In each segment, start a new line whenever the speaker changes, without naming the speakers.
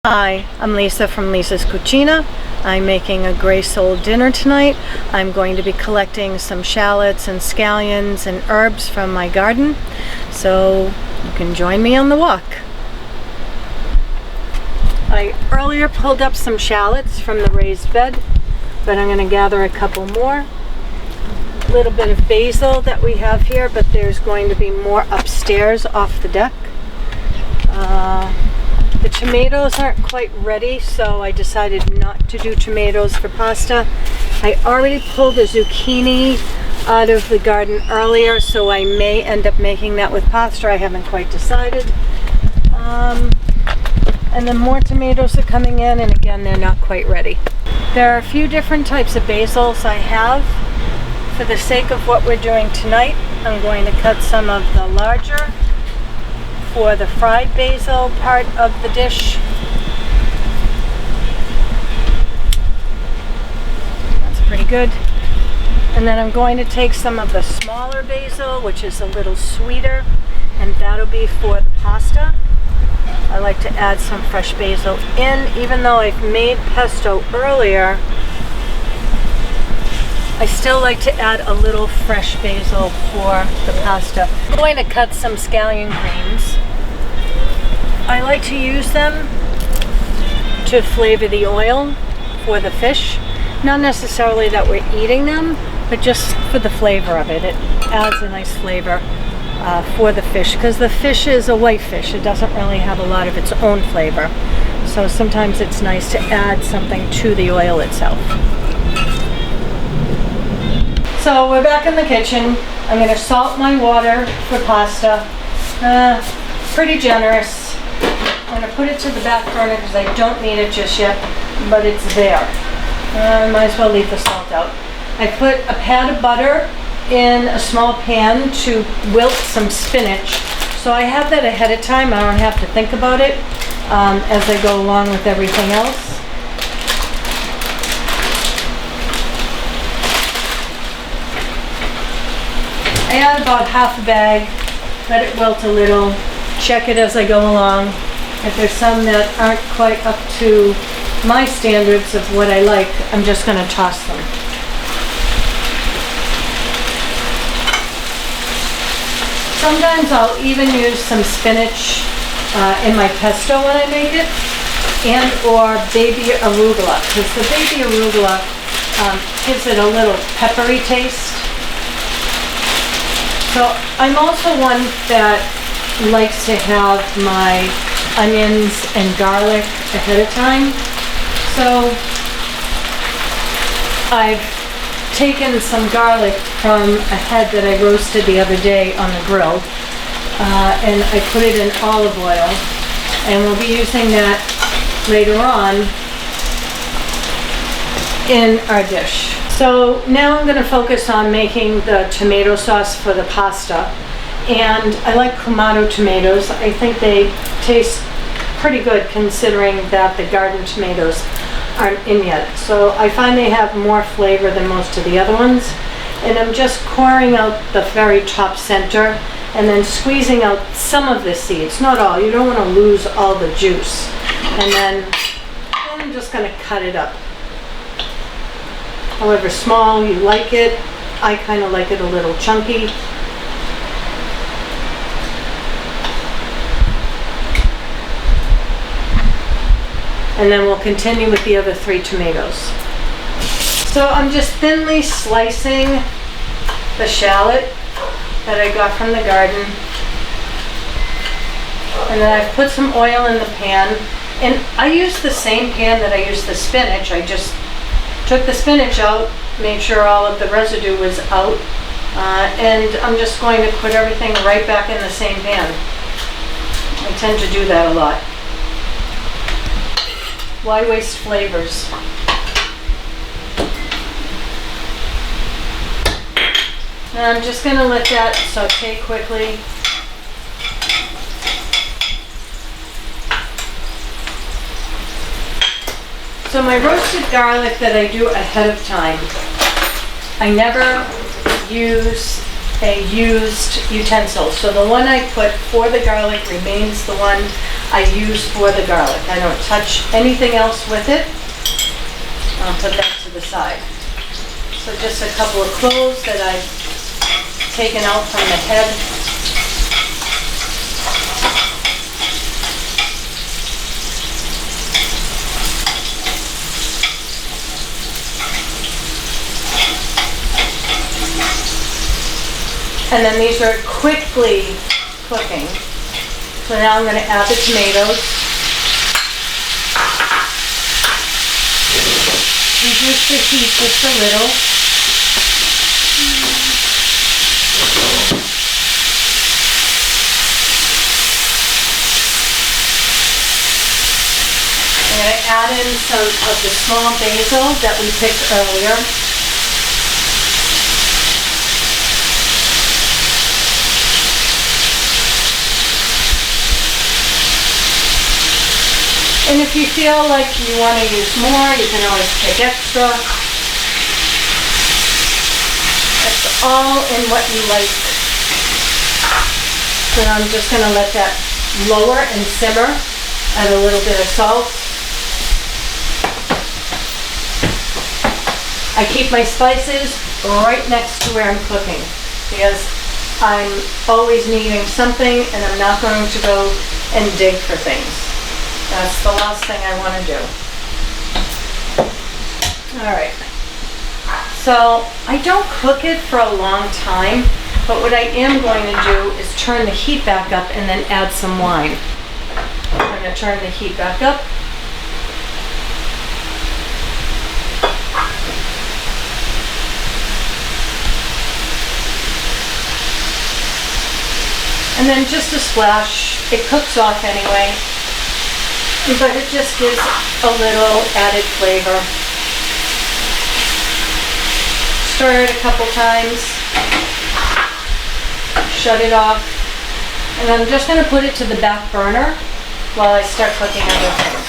Hi, I'm Lisa from Lisa's Cucina. I'm making a gray sole dinner tonight. I'm going to be collecting some shallots and scallions and herbs from my garden, so you can join me on the walk. I earlier pulled up some shallots from the raised bed, but I'm going to gather a couple more. A little bit of basil that we have here, but there's going to be more upstairs off the deck. The tomatoes aren't quite ready, so I decided not to do tomatoes for pasta. I already pulled a zucchini out of the garden earlier, so I may end up making that with pasta. I haven't quite decided. And then more tomatoes are coming in, and again, they're not quite ready. There are a few different types of basils I have. For the sake of what we're doing tonight, I'm going to cut some of the larger for the fried basil part of the dish. That's pretty good. And then I'm going to take some of the smaller basil, which is a little sweeter, and that'll be for the pasta. I like to add some fresh basil in, even though I've made pesto earlier. I still like to add a little fresh basil for the pasta. I'm going to cut some scallion greens. I like to use them to flavor the oil for the fish. Not necessarily that we're eating them, but just for the flavor of it. It adds a nice flavor for the fish, because the fish is a white fish. It doesn't really have a lot of its own flavor. So sometimes it's nice to add something to the oil itself. So we're back in the kitchen. I'm going to salt my water for pasta. Pretty generous. I'm going to put it to the back burner because I don't need it just yet, but it's there. I might as well leave the salt out. I put a pat of butter in a small pan to wilt some spinach. So I have that ahead of time. I don't have to think about it as I go along with everything else. I add about half a bag, let it wilt a little, check it as I go along. If there's some that aren't quite up to my standards of what I like, I'm just going to toss them. Sometimes I'll even use some spinach in my pesto when I make it, and or baby arugula, because the baby arugula gives it a little peppery taste. So I'm also one that likes to have my onions and garlic ahead of time. So I've taken some garlic from a head that I roasted the other day on the grill, and I put it in olive oil, and we'll be using that later on in our dish. So now I'm going to focus on making the tomato sauce for the pasta, and I like Clamato tomatoes. I think they taste pretty good considering that the garden tomatoes aren't in yet. So I find they have more flavor than most of the other ones, and I'm just coring out the very top center and then squeezing out some of the seeds, not all. You don't want to lose all the juice. And then I'm just going to cut it up. However small you like it. I kind of like it a little chunky. And then we'll continue with the other 3 tomatoes. So I'm just thinly slicing the shallot that I got from the garden. And then I've put some oil in the pan. And I use the same pan that I used the spinach. I just took the spinach out, made sure all of the residue was out, and I'm just going to put everything right back in the same pan. I tend to do that a lot. Why waste flavors? Now I'm just going to let that saute quickly. So my roasted garlic that I do ahead of time, I never use a used utensil. So the one I put for the garlic remains the one I use for the garlic. I don't touch anything else with it. I'll put that to the side. So just a couple of cloves that I've taken out from the head. And then these are quickly cooking. So now I'm going to add the tomatoes. Reduce the heat just a little. I'm going to add in some of the small basil that we picked earlier. And if you feel like you want to use more, you can always take extra. It's all in what you like. So I'm just going to let that lower and simmer. Add a little bit of salt. I keep my spices right next to where I'm cooking because I'm always needing something and I'm not going to go and dig for things. That's the last thing I want to do. All right. So I don't cook it for a long time, but what I am going to do is turn the heat back up and then add some wine. I'm going to turn the heat back up. And then just a splash. It cooks off anyway. But it just gives a little added flavor. Stir it a couple times. Shut it off. And I'm just going to put it to the back burner while I start cooking other things.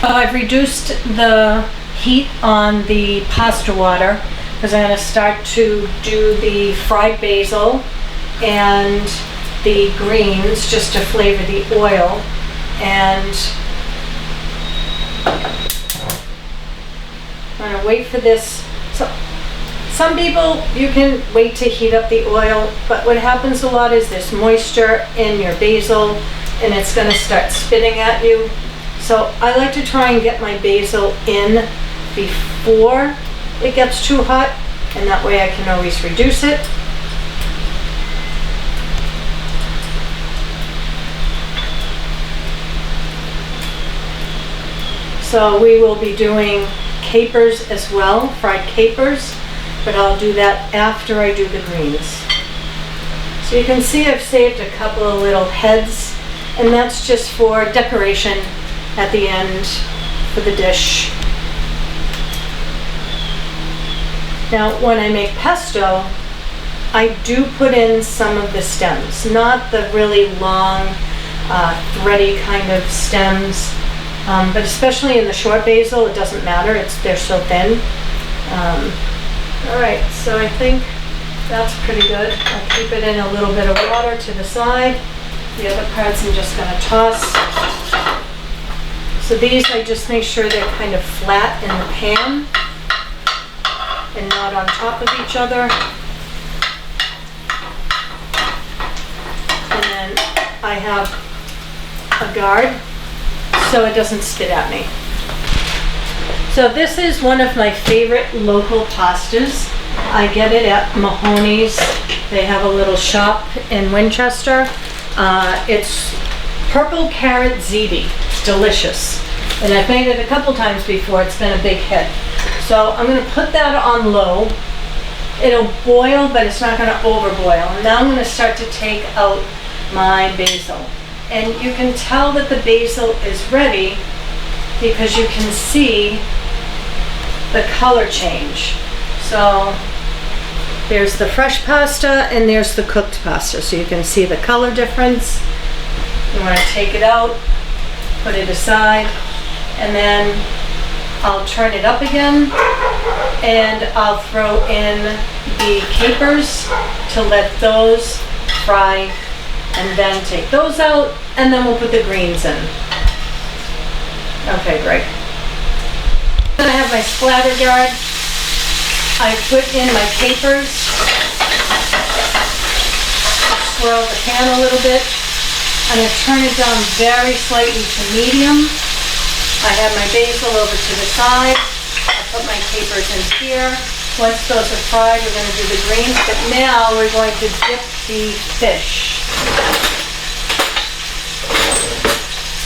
I've reduced the heat on the pasta water because I'm going to start to do the fried basil and the greens just to flavor the oil. And I'm going to wait for this. So some people, you can wait to heat up the oil, but what happens a lot is there's moisture in your basil and it's going to start spitting at you. So I like to try and get my basil in before it gets too hot, and that way I can always reduce it. So we will be doing capers as well, fried capers, but I'll do that after I do the greens. So you can see I've saved a couple of little heads, and that's just for decoration at the end for the dish. Now when I make pesto, I do put in some of the stems, not the really long, thready kind of stems. But especially in the short basil, it doesn't matter. They're so thin. All right, so I think that's pretty good. I'll keep it in a little bit of water to the side. The other parts I'm just going to toss. So these I just make sure they're kind of flat in the pan and not on top of each other. And then I have a guard so it doesn't spit at me. So this is one of my favorite local pastas. I get it at Mahoney's. They have a little shop in Winchester. It's purple carrot ziti. It's delicious. And I've made it a couple times before. It's been a big hit. So I'm going to put that on low. It'll boil, but it's not going to overboil. And now I'm going to start to take out my basil. And you can tell that the basil is ready because you can see the color change. So there's the fresh pasta and there's the cooked pasta. So you can see the color difference. You want to take it out, put it aside, and then I'll turn it up again and I'll throw in the capers to let those fry and then take those out, and then we'll put the greens in. Okay, great. Then I have my splatter guard. I put in my capers. Swirl the pan a little bit. I'm going to turn it down very slightly to medium. I have my basil over to the side. I put my capers in here. Once those are fried, we're going to do the greens, but now we're going to dip the fish.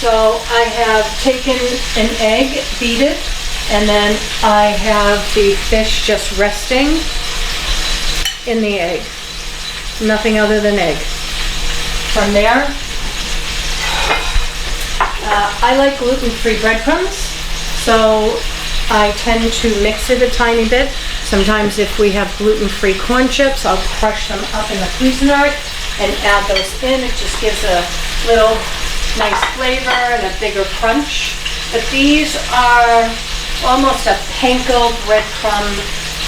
So I have taken an egg, beat it, and then I have the fish just resting in the egg. Nothing other than egg. From there, I like gluten-free breadcrumbs, so I tend to mix it a tiny bit. Sometimes if we have gluten-free corn chips, I'll crush them up in the Cucina and add those in. It just gives a little nice flavor and a bigger crunch. But these are almost a panko breadcrumb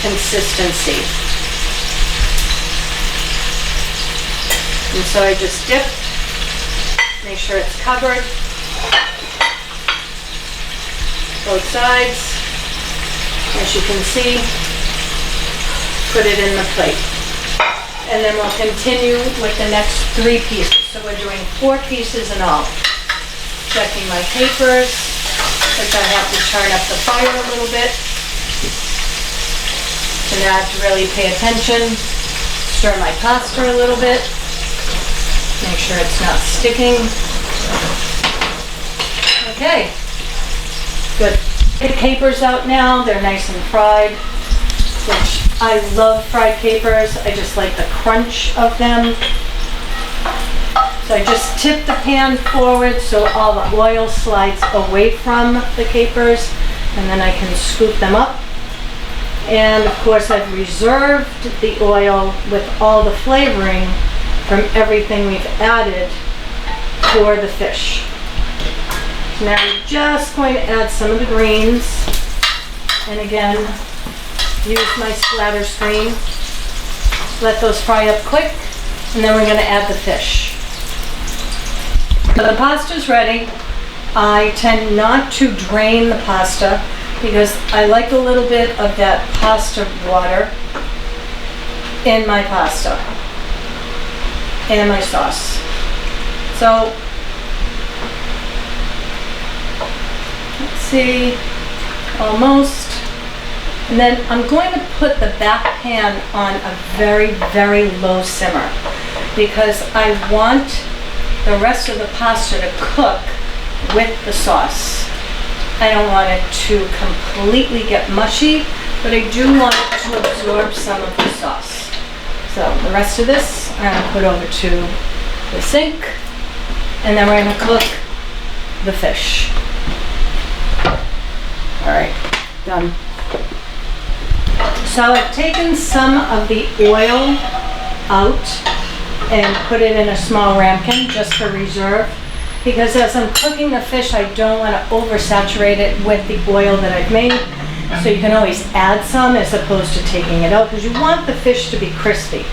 consistency. And so I just dip, make sure it's covered, both sides. As you can see, put it in the plate. And then we'll continue with the next 3 pieces. So we're doing 4 pieces in all. Checking my capers, which I have to turn up the fire a little bit. So now I have to really pay attention. Stir my pasta a little bit. Make sure it's not sticking. Okay, good. The capers out now, they're nice and fried, which I love fried capers. I just like the crunch of them. So I just tip the pan forward so all the oil slides away from the capers, and then I can scoop them up. And of course I've reserved the oil with all the flavoring from everything we've added for the fish. So now we're just going to add some of the greens, and again, use my splatter screen. Let those fry up quick, and then we're going to add the fish. So the pasta's ready. I tend not to drain the pasta because I like a little bit of that pasta water in my pasta and my sauce. So let's see, almost. And then I'm going to put the back pan on a very, very low simmer because I want the rest of the pasta to cook with the sauce. I don't want it to completely get mushy, but I do want it to absorb some of the sauce. So the rest of this I'm going to put over to the sink, and then we're going to cook the fish. All right, done. So I've taken some of the oil out and put it in a small ramekin just for reserve, because as I'm cooking the fish, I don't want to oversaturate it with the oil that I've made. So you can always add some as opposed to taking it out, because you want the fish to be crispy.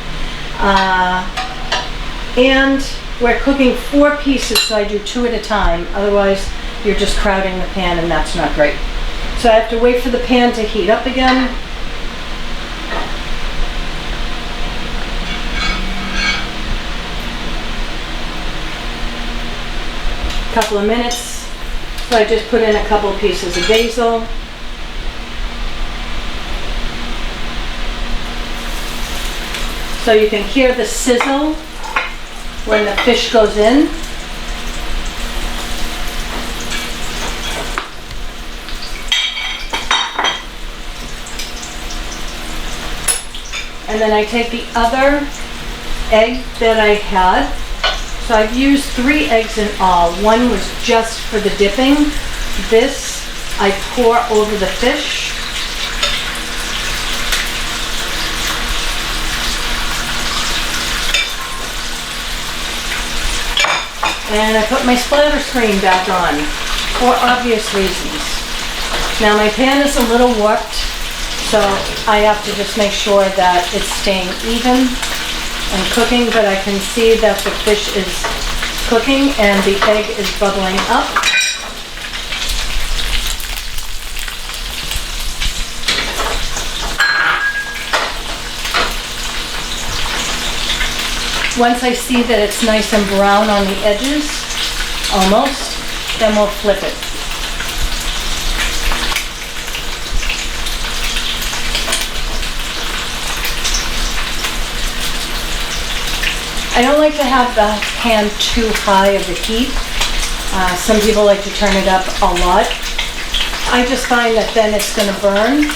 And we're cooking 4 pieces, so I do 2 at a time. Otherwise, you're just crowding the pan, and that's not great. So I have to wait for the pan to heat up again. Couple of minutes. So I just put in a couple pieces of basil. So you can hear the sizzle when the fish goes in. And then I take the other egg that I had. So I've used 3 eggs in all. 1 was just for the dipping. This I pour over the fish. And I put my splatter screen back on for obvious reasons. Now my pan is a little warped, so I have to just make sure that it's staying even. and cooking, but I can see that the fish is cooking and the egg is bubbling up. Once I see that it's nice and brown on the edges, almost, then we'll flip it. I don't like to have the pan too high of the heat. Some people like to turn it up a lot. I just find that then it's going to burn.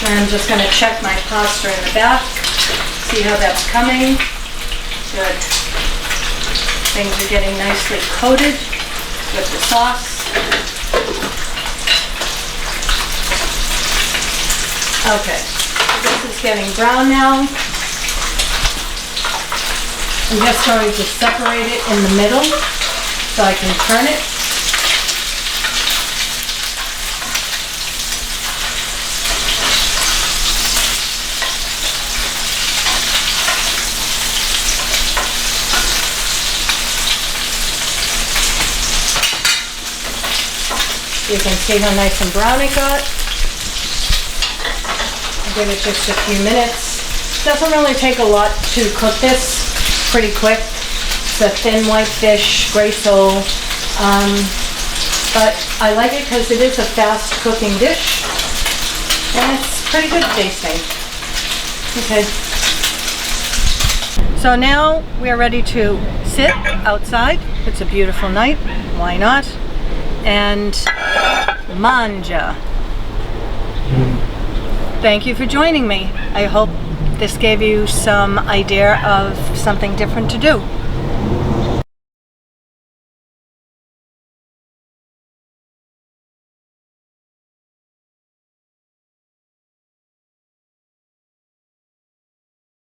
And I'm just going to check my pasta in the back, see how that's coming. Good. Things are getting nicely coated with the sauce. Okay. This is getting brown now. I'm just going to separate it in the middle so I can turn it. You can see how nice and brown it got. Give it just a few minutes. Doesn't really take a lot to cook this. Pretty quick. It's a thin white fish, gray sole. But I like it because it is a fast cooking dish. And it's pretty good tasting. Okay. So now we are ready to sit outside. It's a beautiful night. Why not? And manja. Thank you for joining me. I hope this gave you some idea of something different to do.